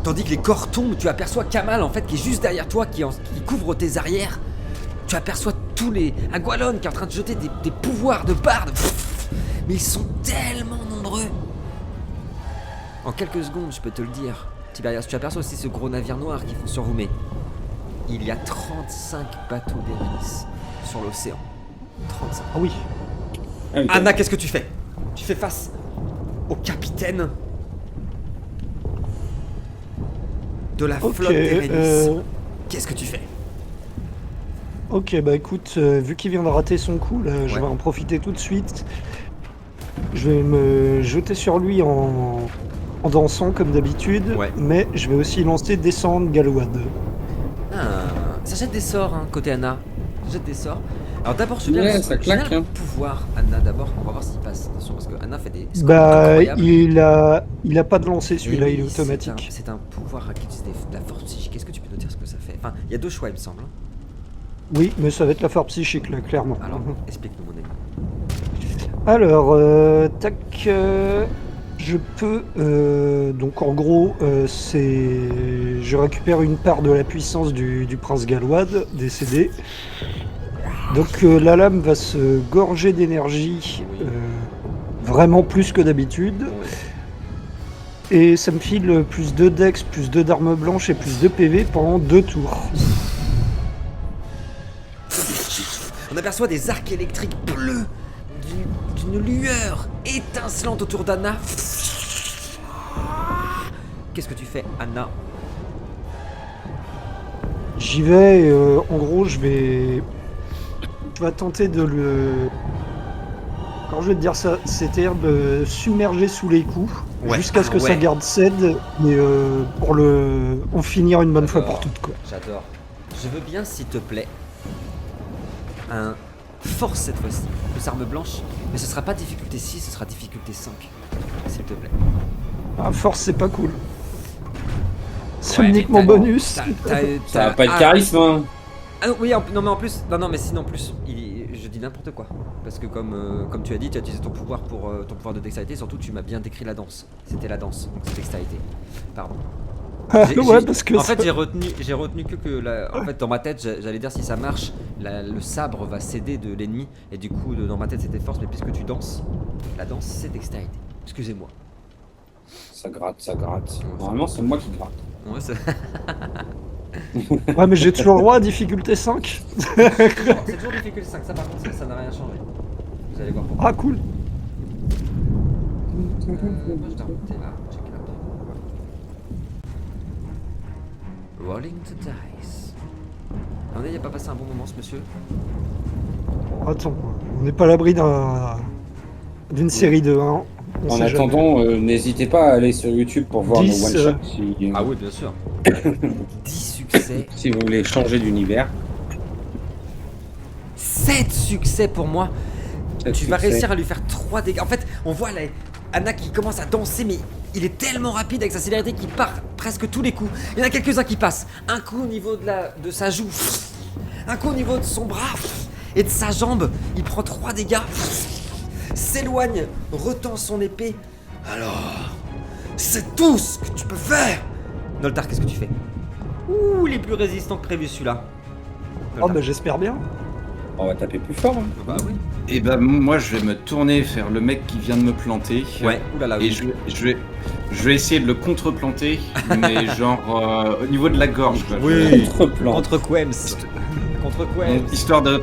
Tandis que les corps tombent, tu aperçois Kamal en fait qui est juste derrière toi, qui couvre tes arrières. Tu aperçois tous les... Agualon qui est en train de jeter des pouvoirs de barde. Mais ils sont tellement nombreux. En quelques secondes, je peux te le dire, Tiberias, tu aperçois aussi ce gros navire noir qui font survomer. Il y a 35 bateaux d'Erenis sur l'océan. 35. Ah oui. Anna, qu'est-ce que tu fais? Tu fais face au capitaine de la flotte d'Erenis. Qu'est-ce que tu fais? Ok, bah écoute, vu qu'il vient de rater son coup, là, je vais en profiter tout de suite. Je vais me jeter sur lui en dansant comme d'habitude, mais je vais aussi lancer Descendre Galwad. Ça jette des sorts, hein, côté Anna. Ça jette des sorts. Alors d'abord, je ça claque. le pouvoir, Anna, d'abord. On va voir s'il passe. Attention, parce que Anna fait des scores Bah, incroyables. il a pas de lancer celui-là, Oui, il est automatique. C'est un pouvoir qui utilise de la force psychique. Est-ce que tu peux nous dire ce que ça fait? Enfin, il y a 2 choix, il me semble. Oui, mais ça va être la force psychique là, clairement. Alors, explique-nous, mon ami. Alors, tac, je peux, donc en gros, je récupère une part de la puissance du prince Galwad, décédé. Donc la lame va se gorger d'énergie, vraiment plus que d'habitude. Et ça me file plus 2 dex, plus 2 d'armes blanches et plus 2 PV pendant 2 tours. On aperçoit des arcs électriques bleus d'une lueur étincelante autour d'Anna. Qu'est-ce que tu fais, Anna? J'y vais, en gros, je vais tenter de le... Quand je vais te dire ça, c'est-à-dire de submerger sous les coups, jusqu'à ce que sa garde cède, mais pour en finir une bonne fois pour toutes, quoi. J'adore. Je veux bien, s'il te plaît, un force cette fois-ci, plus arme blanche, mais ce sera pas difficulté 6, ce sera difficulté 5, s'il te plaît. Ah, force, c'est pas cool. C'est uniquement bonus. Ça va pas être charisme, hein. Ah non, oui, non mais en plus, non mais sinon en plus, je dis n'importe quoi. Parce que comme tu as dit, tu as utilisé ton pouvoir pour ton pouvoir de dextérité, surtout tu m'as bien décrit la danse. C'était la danse, donc c'est dextérité. Pardon. Parce que en fait, j'ai retenu que en fait, dans ma tête, j'allais dire si ça marche, le sabre va céder de l'ennemi, et du coup, dans ma tête, c'était force, mais puisque tu danses, la danse, c'est dextérité. Excusez-moi. Ça gratte. Normalement, c'est moi qui gratte. Ouais, c'est... Ouais, mais j'ai toujours le droit à difficulté 5. c'est toujours difficulté 5, ça par contre, ça n'a rien changé. Vous allez voir pourquoi. Ah, cool. Moi, je dois remonter là, checker là. Rolling the dice. Il n'y a pas passé un bon moment, ce monsieur? Attends, on n'est pas à l'abri d'une série de 1. En attendant, n'hésitez pas à aller sur YouTube pour voir nos 10, one-shots Ah oui, bien sûr. 10 succès. si vous voulez changer d'univers. 7 succès pour moi. 7 Tu vas succès. réussir à lui faire 3 dégâts. En fait, on voit là, Anna qui commence à danser, mais il est tellement rapide avec sa célérité qu'il part presque tous les coups. Il y en a quelques-uns qui passent. Un coup au niveau de sa joue, un coup au niveau de son bras et de sa jambe. Il prend 3 dégâts. S'éloigne, retend son épée. Alors, c'est tout ce que tu peux faire. Noltar, qu'est-ce que tu fais? Ouh, il est plus résistant que prévu celui-là. Oh, bah j'espère bien. On va taper plus fort. Hein. Bah oui. Et bah moi je vais me tourner vers le mec qui vient de me planter. Ouais, oulala. Et je vais essayer de le contre-planter, mais genre au niveau de la gorge. Quoi. Oui. Contre-plan. Contre Quems. Contre Quems. Histoire de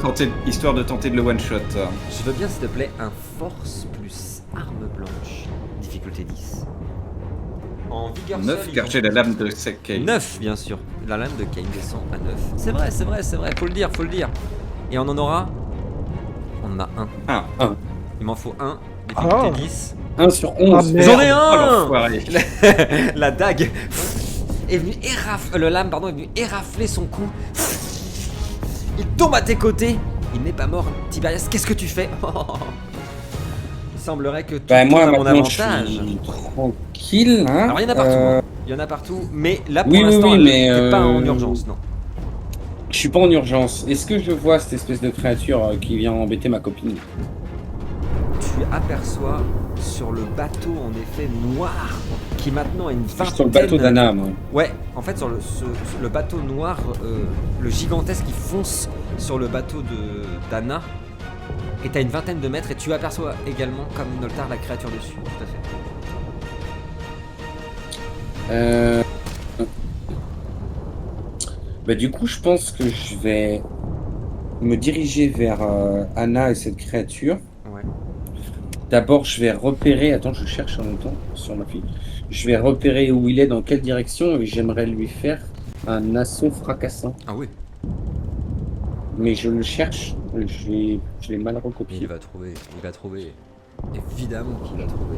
tenter de le one shot. Je veux bien, s'il te plaît, un force plus arme blanche. Difficulté 10. En vigueur 9 seule, car j'ai la lame de Kane. 9, bien sûr. La lame de Kane descend à 9. C'est vrai. Faut le dire. Et on en aura... On en a un. Ah. Il m'en faut un. Difficulté 10. 1 sur Ah, 11. merde. J'en ai Oh, un. l'enfoiré. La dague est venue le lame pardon est venu érafler son cou. Il tombe à tes côtés. Il n'est pas mort. Tiberias, qu'est-ce que tu fais? Il semblerait que tout Bah, tourne moi, à mon maintenant, avantage. je suis tranquille. Hein. Alors il y en a partout. Il y en a partout, mais là pour Oui, oui, l'instant, oui, mais, t'es pas en urgence, non. Je suis pas en urgence. Est-ce que je vois cette espèce de créature qui vient embêter ma copine? Tu aperçois sur le bateau en effet noir qui maintenant a une Je suis vingtaine. sur le bateau d'Anna, moi. Ouais, en fait sur le bateau noir, le gigantesque qui fonce sur le bateau d'Anna est à une vingtaine de mètres et tu aperçois également comme Noltar la créature dessus. Tout à fait. Bah, du coup, je pense que je vais me diriger vers Anna et cette créature. Ouais. D'abord, je vais repérer. Attends, je cherche en même temps sur ma fille. Je vais repérer où il est, dans quelle direction, et j'aimerais lui faire un assaut fracassant. Ah oui. Mais je le cherche. Je l'ai mal recopié. Il va trouver. Évidemment qu'il va trouver.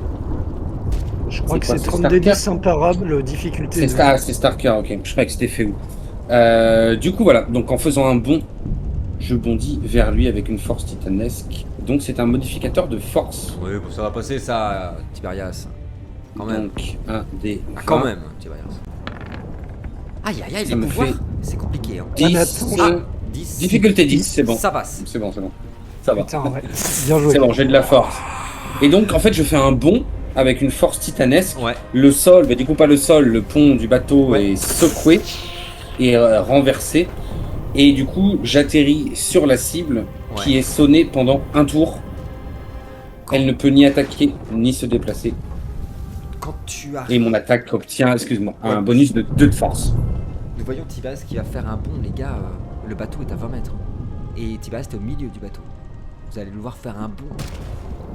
Je crois que quoi, c'est c'est 32 10 Starker imparable, difficulté. C'est Starker, ok. Je croyais que c'était fait où. Du coup, voilà. Donc, en faisant un bond, je bondis vers lui avec une force titanesque. Donc, c'est un modificateur de force. Oui, bon, ça va passer ça, Tiberias. Quand même. Donc, un des. Ah, quand même, Tiberias. Aïe aïe aïe, Ça les me pouvoirs, fait c'est compliqué. Hein. 10. Ah, 10. Difficulté 10, c'est bon. Ça passe. C'est bon. Ça va. Putain, ouais. Bien joué. C'est bon, j'ai de la force. Et donc, en fait, je fais un bond avec une force titanesque. Ouais. Le sol, du coup, pas le sol, le pont du bateau Ouais. est secoué et renversé. Et du coup, j'atterris sur la cible qui est sonnée pendant un tour. Elle ne peut ni attaquer ni se déplacer. Quand tu arrives. Et mon attaque obtient, excuse-moi, un Ouais. bonus de 2 de force. Nous voyons Tiberias qui va faire un bond, les gars. Le bateau est à 20 mètres. Et Tiberias est au milieu du bateau. Vous allez le voir faire un bond,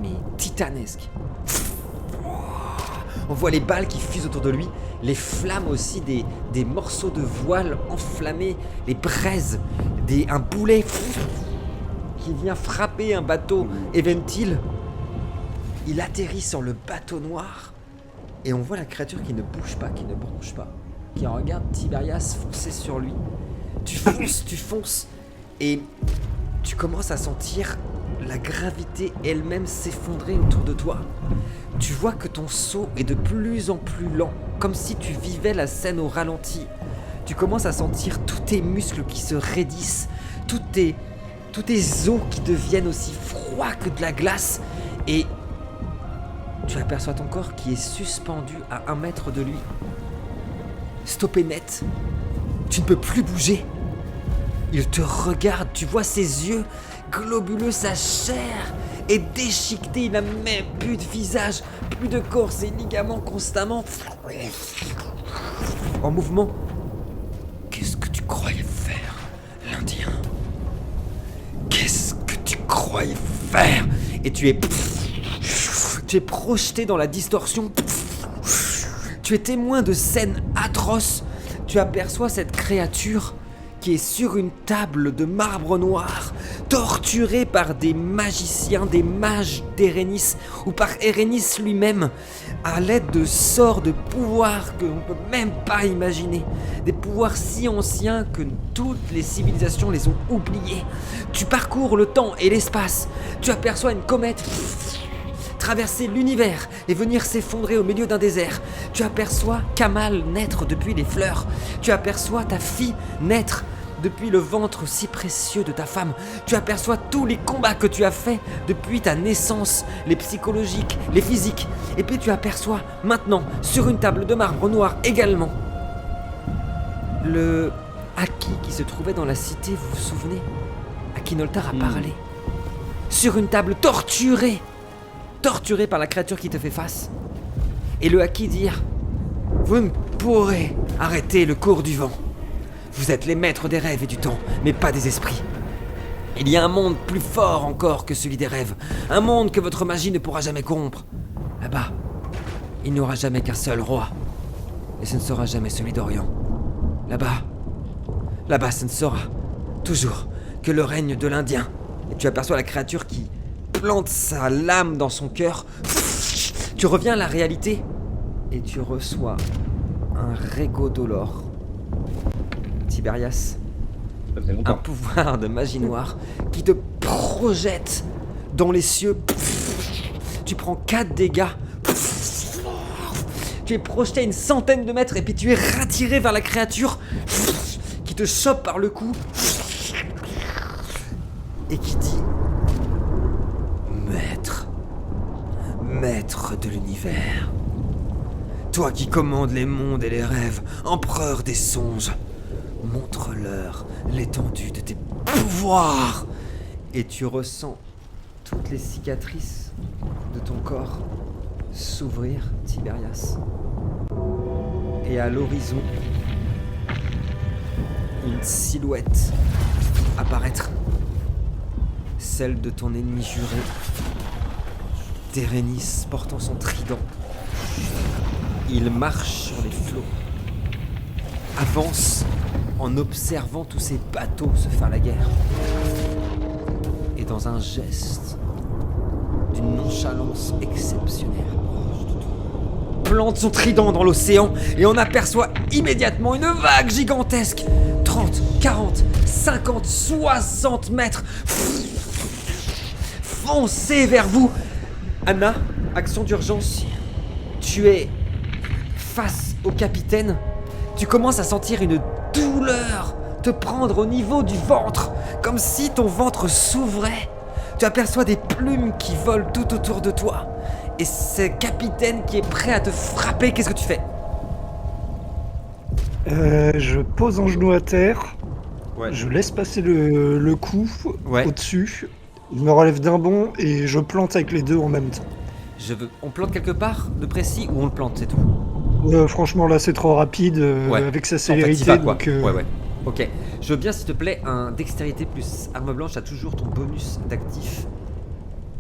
mais titanesque. On voit les balles qui fusent autour de lui, les flammes aussi, des morceaux de voile enflammés, les braises, un boulet qui vient frapper un bateau Eventil. Il atterrit sur le bateau noir et on voit la créature qui ne bouge pas, qui ne bronche pas, qui regarde Tiberias foncer sur lui. Tu fonces et tu commences à sentir la gravité elle-même s'effondrer autour de toi. Tu vois que ton saut est de plus en plus lent, comme si tu vivais la scène au ralenti. Tu commences à sentir tous tes muscles qui se raidissent, tous tes os qui deviennent aussi froids que de la glace, et tu aperçois ton corps qui est suspendu à 1 mètre de lui. Stoppé net. Tu ne peux plus bouger. Il te regarde, tu vois ses yeux globuleux, sa chair est déchiquetée, il n'a même plus de visage, plus de corps, ses ligaments constamment en mouvement. Qu'est-ce que tu croyais faire, l'Indien? Qu'est-ce que tu croyais faire? Et tu es projeté dans la distorsion. Tu es témoin de scènes atroces. Tu aperçois cette créature qui est sur une table de marbre noir, torturée par des magiciens, des mages d'Érénis, ou par Érénis lui-même, à l'aide de sorts de pouvoirs que l'on ne peut même pas imaginer. Des pouvoirs si anciens que toutes les civilisations les ont oubliés. Tu parcours le temps et l'espace. Tu aperçois une comète traverser l'univers et venir s'effondrer au milieu d'un désert. Tu aperçois Kamal naître depuis les fleurs. Tu aperçois ta fille naître depuis le ventre si précieux de ta femme. Tu aperçois tous les combats que tu as faits depuis ta naissance, les psychologiques, les physiques. Et puis tu aperçois maintenant, sur une table de marbre noir également, le Haki qui se trouvait dans la cité, vous vous souvenez? À qui Noltar a parlé. Sur une table torturé par la créature qui te fait face. Et le Haki dire: vous ne pourrez arrêter le cours du vent. Vous êtes les maîtres des rêves et du temps, mais pas des esprits. Il y a un monde plus fort encore que celui des rêves, un monde que votre magie ne pourra jamais corrompre. Là-bas, il n'y aura jamais qu'un seul roi, et ce ne sera jamais celui d'Orient. Là-bas, ce ne sera toujours que le règne de l'Indien. Et tu aperçois la créature qui plante sa lame dans son cœur, Tu reviens à la réalité et tu reçois un Rego Dolor. Tiberias, Ça fait un longtemps. pouvoir de magie noire qui te projette dans les cieux. Tu prends 4 dégâts. Tu es projeté à une centaine de mètres et puis tu es retiré vers la créature qui te chope par le cou et qui dit: Maître de l'univers, toi qui commandes les mondes et les rêves, empereur des songes, montre-leur l'étendue de tes pouvoirs. Et tu ressens toutes les cicatrices de ton corps s'ouvrir, Tiberias. Et à l'horizon, une silhouette apparaître. Celle de ton ennemi juré, Térénis portant son trident. Il marche sur les flots, avance en observant tous ces bateaux se faire la guerre. Et dans un geste d'une nonchalance exceptionnelle, plante son trident dans l'océan et on aperçoit immédiatement une vague gigantesque. 30, 40, 50, 60 mètres foncer vers vous. Anna, action d'urgence. Tu es face au capitaine. Tu commences à sentir une douleur te prendre au niveau du ventre, comme si ton ventre s'ouvrait. Tu aperçois des plumes qui volent tout autour de toi. Et c'est le capitaine qui est prêt à te frapper. Qu'est-ce que tu fais? Je pose un genou à terre, Ouais. je laisse passer le coup Ouais. au-dessus, je me relève d'un bond et je plante avec les deux en même temps. On plante quelque part de précis ou on le plante, c'est tout? Franchement, là, c'est trop rapide Ouais. avec sa En fait, t'y célérité. vas, quoi. Donc, Ouais. Ok. Je veux bien, s'il te plaît, un dextérité plus arme blanche. T'as toujours ton bonus d'actif.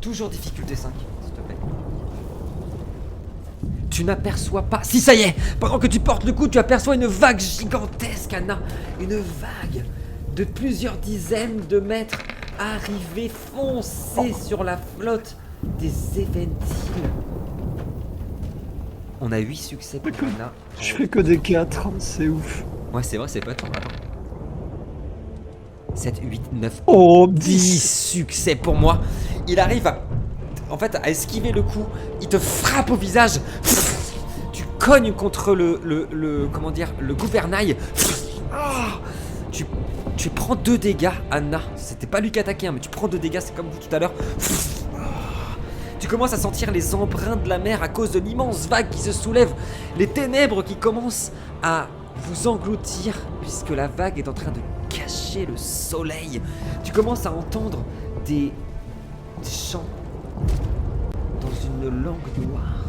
Toujours difficulté 5, s'il te plaît. Tu n'aperçois pas... Si, ça y est! Pendant que tu portes le coup, tu aperçois une vague gigantesque, Anna. Une vague de plusieurs dizaines de mètres arriver foncer sur la flotte des Eventiles. On a 8 succès pour Anna. je fais que des 4, c'est ouf. Ouais, c'est vrai, c'est pas tant. Attends. 7, 8, 9, Oh, 10 succès pour moi. Il arrive à esquiver le coup. Il te frappe au visage. Tu cognes contre le gouvernail. Ah, tu prends 2 dégâts, Anna. C'était pas lui qui attaquait, hein, mais tu prends 2 dégâts, c'est comme vous tout à l'heure. Tu commences à sentir les embruns de la mer à cause de l'immense vague qui se soulève. Les ténèbres qui commencent à vous engloutir puisque la vague est en train de cacher le soleil. Tu commences à entendre des chants dans une langue noire.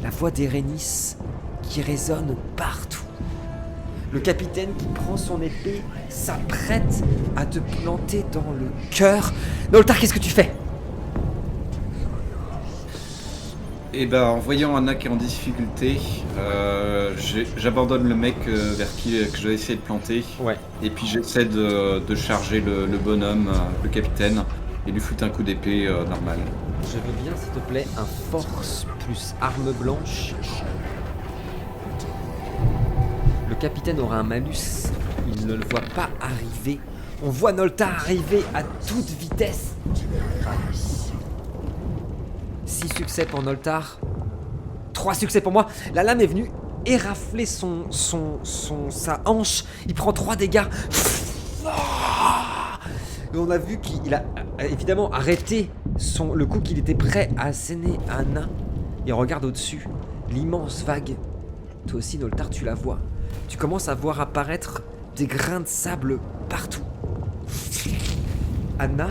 La voix d'Erénis qui résonne partout. Le capitaine qui prend son épée s'apprête à te planter dans le cœur. Noltar, qu'est-ce que tu fais? Et ben, en voyant Anna qui est en difficulté, j'abandonne le mec vers qui que je vais essayer de planter. Ouais. Et puis j'essaie de charger le bonhomme, le capitaine, et lui foutre un coup d'épée normal. Je veux bien, s'il te plaît, un force plus arme blanche. Le capitaine aura un malus. Il ne le voit pas arriver. On voit Noltar arriver à toute vitesse. 6 succès pour Noltar. 3 succès pour moi. La lame est venue érafler sa hanche. Il prend 3 dégâts. Et on a vu qu'il a évidemment arrêté le coup qu'il était prêt à asséner à Anna. Et on regarde au-dessus l'immense vague. Toi aussi, Noltar, tu la vois. Tu commences à voir apparaître des grains de sable partout. Anna,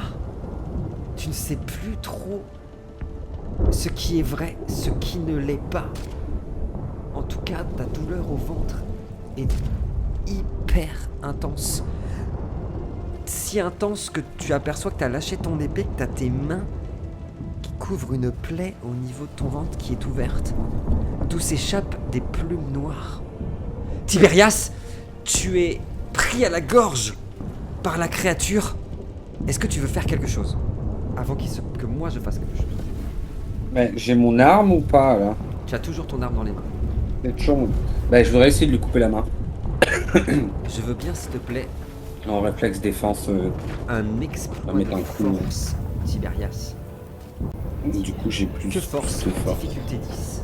tu ne sais plus trop ce qui est vrai, ce qui ne l'est pas. En tout cas, ta douleur au ventre est hyper intense. Si intense que tu aperçois que tu as lâché ton épée, que tu as tes mains qui couvrent une plaie au niveau de ton ventre qui est ouverte. D'où s'échappent des plumes noires. Tiberias, tu es pris à la gorge par la créature. Est-ce que tu veux faire quelque chose avant que moi je fasse quelque chose? Ouais, j'ai mon arme ou pas là? Tu as toujours ton arme dans les mains. C'est toujours mon- Bah, je voudrais essayer de lui couper la main. Je veux bien, s'il te plaît, En réflexe défense. un exploit mettre de un coup. force, Tiberias. Du coup, j'ai plus Que force, de force. difficulté 10.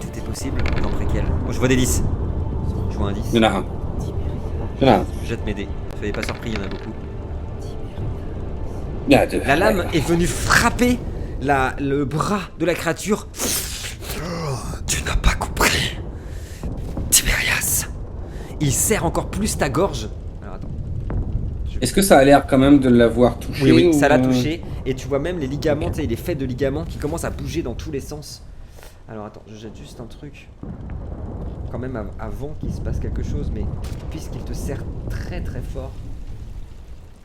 Tout est possible dans le préquel. Oh, je vois des 10. Je vois un 10. Il y en a un. Il y en a un. Jette mes dés. Soyez pas surpris, il y en a beaucoup. Il y en a deux. La lame D'accord. est venue frapper le bras de la créature. Tu n'as pas compris. Tiberias. Il serre encore plus ta gorge. Alors attends. Est-ce que ça a l'air quand même de l'avoir touché? Oui, oui, ou- ça l'a touché. Et tu vois même les ligaments, tu sais, les faits de ligaments qui commencent à bouger dans tous les sens. Alors attends, je jette juste un truc. Quand même avant qu'il se passe quelque chose, mais puisqu'il te serre très très fort.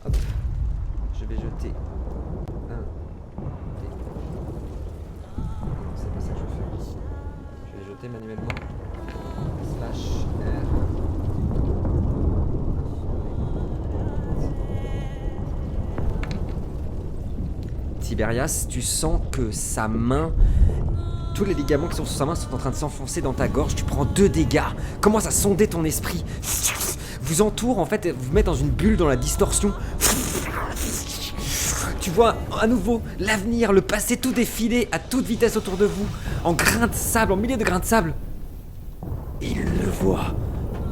Hop. Je vais jeter un dé. Non, c'est pas ça que je veux faire. Je vais jeter manuellement. Slash R. Tiberias, tu sens que sa main, tous les ligaments qui sont sur sa main sont en train de s'enfoncer dans ta gorge. Tu prends 2 dégâts. Commence à sonder ton esprit. Vous entoure en fait, vous met dans une bulle dans la distorsion. Tu vois à nouveau l'avenir, le passé tout défiler à toute vitesse autour de vous, en grains de sable, en milliers de grains de sable. Il ne voit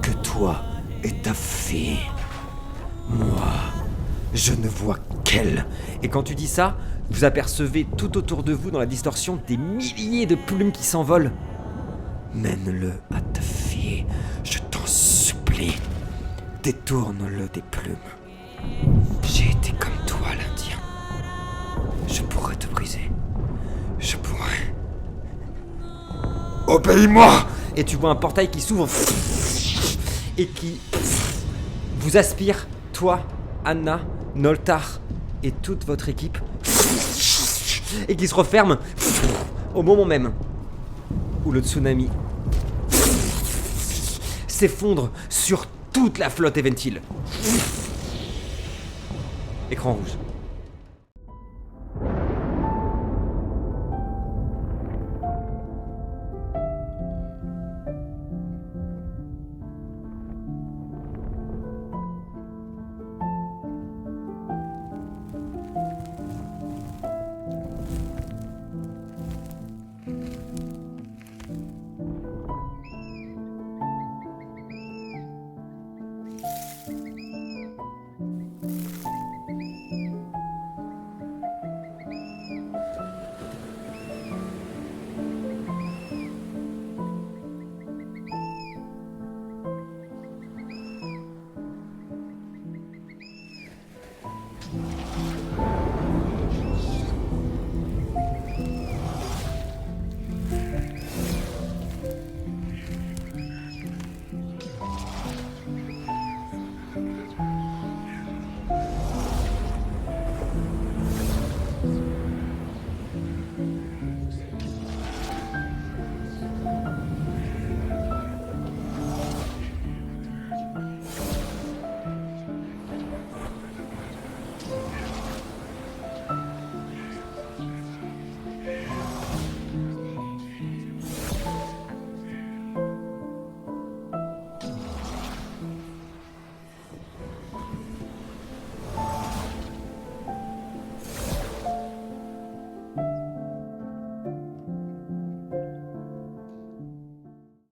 que toi et ta fille. Moi, je ne vois qu'elle. Et quand tu dis ça, vous apercevez tout autour de vous dans la distorsion des milliers de plumes qui s'envolent. Mène-le à ta fille, je t'en supplie. Détourne-le des plumes. J'ai été comme toi, l'Indien. Je pourrais te briser. Je pourrais. Obéis-moi! Et tu vois un portail qui s'ouvre et qui vous aspire, toi, Anna, Noltar et toute votre équipe, et qui se referme au moment même où le tsunami s'effondre sur toute la flotte Eventil. Écran rouge.